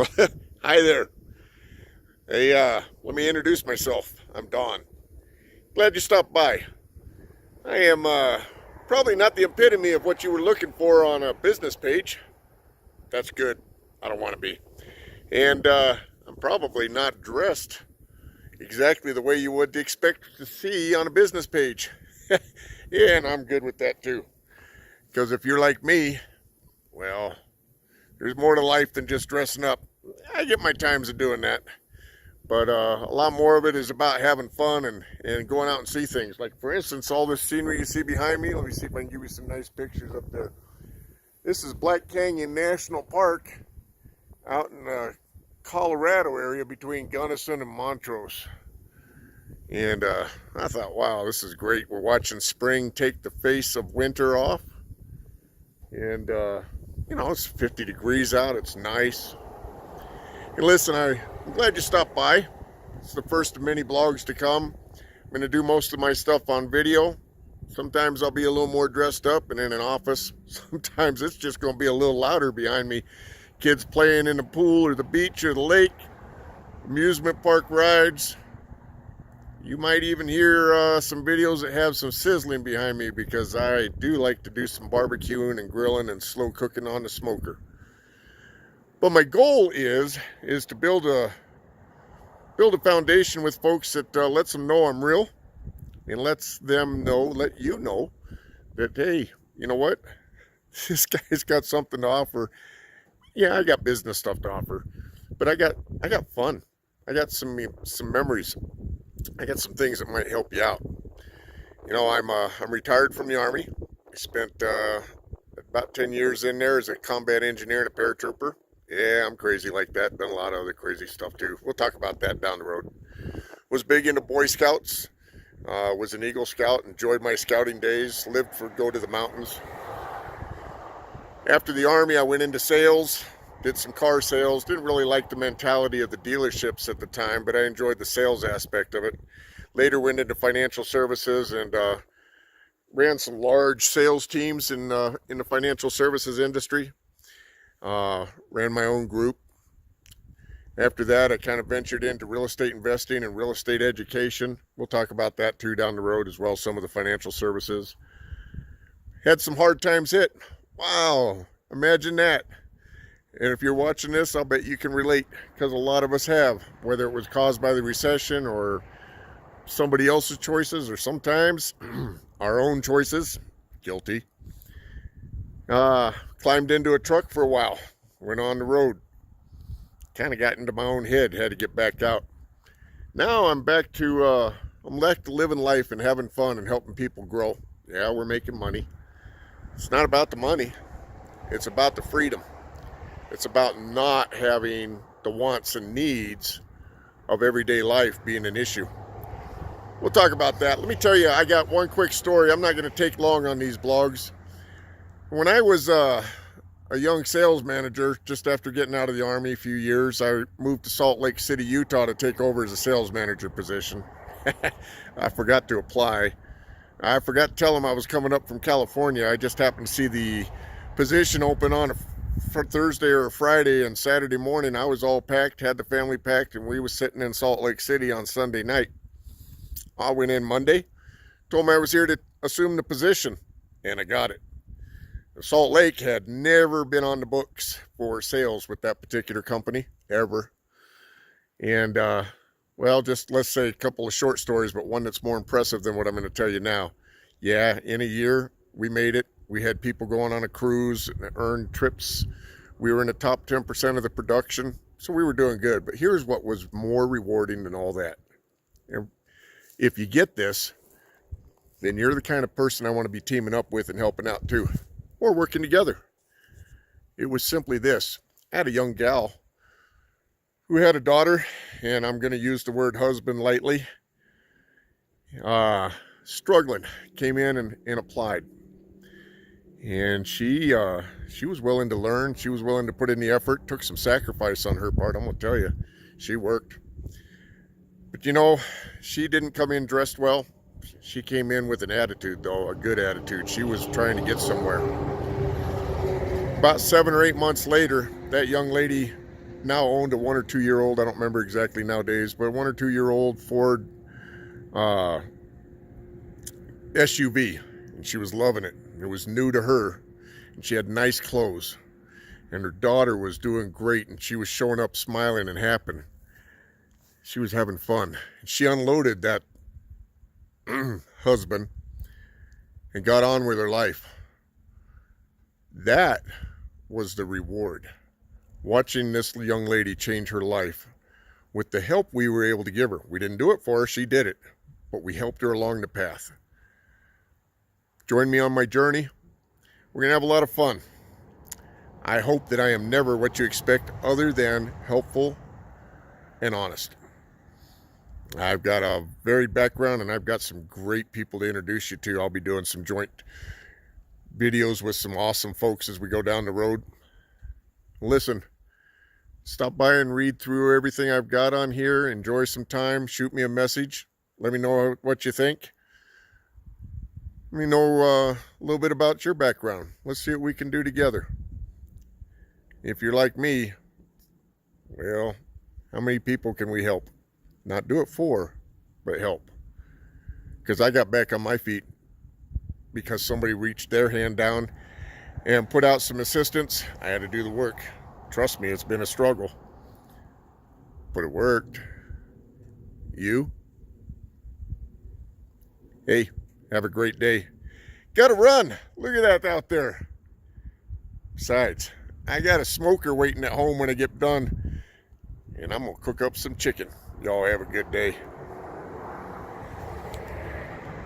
Well, hi there. Hey, let me introduce myself. I'm Don. Glad you stopped by. I am probably not the epitome of what you were looking for on a business page. That's good. I don't want to be. And I'm probably not dressed exactly the way you would expect to see on a business page. Yeah, and I'm good with that too. Because if you're like me, well, there's more to life than just dressing up. I get my times of doing that. But a lot more of it is about having fun and going out and see things. Like, for instance, all this scenery you see behind me. Let me see if I can give you some nice pictures up there. This is Black Canyon National Park out in the Colorado area between Gunnison and Montrose. And I thought, wow, this is great. We're watching spring take the face of winter off. And, it's 50 degrees out. It's nice. And listen, I'm glad you stopped by. It's the first of many blogs to come. I'm going to do most of my stuff on video. Sometimes I'll be a little more dressed up and in an office. Sometimes it's just going to be a little louder behind me. Kids playing in the pool or the beach or the lake. Amusement park rides. You might even hear some videos that have some sizzling behind me because I do like to do some barbecuing and grilling and slow cooking on the smoker. But my goal is to build a foundation with folks that lets them know I'm real and let you know that, hey, you know what? This guy's got something to offer. Yeah, I got business stuff to offer, but I got fun. I got some memories. I got some things that might help you out. I'm retired from the Army. I spent about 10 years in there as a combat engineer and a paratrooper. Yeah, I'm crazy like that. Done a lot of other crazy stuff too. We'll talk about that down the road. Was big into Boy Scouts. Was an Eagle Scout. Enjoyed my scouting days. Lived for go to the mountains. After the Army, I went into sales. Did some car sales. Didn't really like the mentality of the dealerships at the time, but I enjoyed the sales aspect of it. Later went into financial services and ran some large sales teams in the financial services industry. Ran my own group. After that, I kind of ventured into real estate investing and real estate education. We'll talk about that too down the road, as well as some of the financial services. Had some hard times hit. Wow, imagine that. And if you're watching this, I'll bet you can relate, because a lot of us have, whether it was caused by the recession or somebody else's choices or sometimes our own choices. Guilty. Climbed into a truck for a while, went on the road, kind of got into my own head, had to get back out. Now I'm back to living life and having fun and helping people grow. Yeah, we're making money. It's not about the money, it's about the freedom. It's about not having the wants and needs of everyday life being an issue. We'll talk about that. Let me tell you, I got one quick story. I'm not going to take long on these blogs. When I was a young sales manager, just after getting out of the Army a few years, I moved to Salt Lake City, Utah to take over as a sales manager position. I forgot to apply. I forgot to tell them I was coming up from California. I just happened to see the position open on for Thursday or Friday, and Saturday morning I was all packed, had the family packed, and we was sitting in Salt Lake City on Sunday night. I went in Monday, told them I was here to assume the position, and I got it. Salt Lake had never been on the books for sales with that particular company, ever. And, just let's say a couple of short stories, but one that's more impressive than what I'm going to tell you now. Yeah, in a year, we made it. We had people going on a cruise and earned trips. We were in the top 10% of the production, so we were doing good. But here's what was more rewarding than all that. If you get this, then you're the kind of person I want to be teaming up with and helping out too, or working together. It was simply this. I had a young gal who had a daughter, and I'm going to use the word husband lightly, struggling, came in and applied. And she was willing to learn. She was willing to put in the effort. Took some sacrifice on her part, I'm going to tell you. She worked. But she didn't come in dressed well. She came in with an attitude, though, a good attitude. She was trying to get somewhere. About 7 or 8 months later, that young lady now owned a 1 or 2 year old, I don't remember exactly nowadays, but a 1 or 2 year old Ford SUV, and she was loving it. It was new to her, and she had nice clothes, and her daughter was doing great, and she was showing up smiling and happy. She was having fun. She unloaded that husband and got on with her life. That was the reward. Watching this young lady change her life with the help we were able to give her. We didn't do it for her, she did it, but we helped her along the path. Join me on my journey. We're gonna have a lot of fun. I hope that I am never what you expect other than helpful and honest. I've got a varied background, and I've got some great people to introduce you to. I'll be doing some joint videos with some awesome folks as we go down the road. Listen, stop by and read through everything I've got on here. Enjoy some time. Shoot me a message. Let me know what you think. Let me know a little bit about your background. Let's see what we can do together. If you're like me, well, how many people can we help? Not do it for, but help. Because I got back on my feet because somebody reached their hand down and put out some assistance. I had to do the work. Trust me, it's been a struggle, but it worked. You? Hey, have a great day. Gotta run. Look at that out there. Besides, I got a smoker waiting at home when I get done, and I'm gonna cook up some chicken. Y'all have a good day.